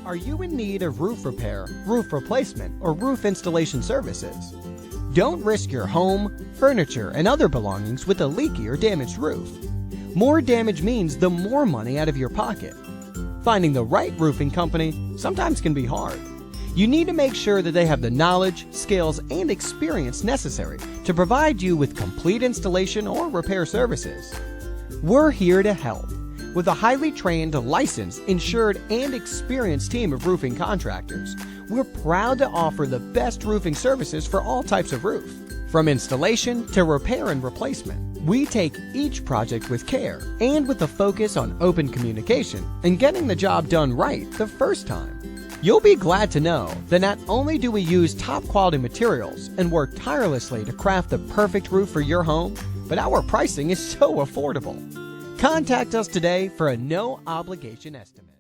Are you in need of roof repair, roof replacement, or roof installation services? Don't risk your home, furniture, and other belongings with a leaky or damaged roof. More damage means the more money out of your pocket. Finding the right roofing company sometimes can be hard. You need to make sure that they have the knowledge, skills, and experience necessary to provide you with complete installation or repair services. We're here to help. With a highly trained, licensed, insured, and experienced team of roofing contractors, we're proud to offer the best roofing services for all types of roof. From installation to repair and replacement, we take each project with care and with a focus on open communication and getting the job done right the first time. You'll be glad to know that not only do we use top quality materials and work tirelessly to craft the perfect roof for your home, but our pricing is so affordable. Contact us today for a no-obligation estimate.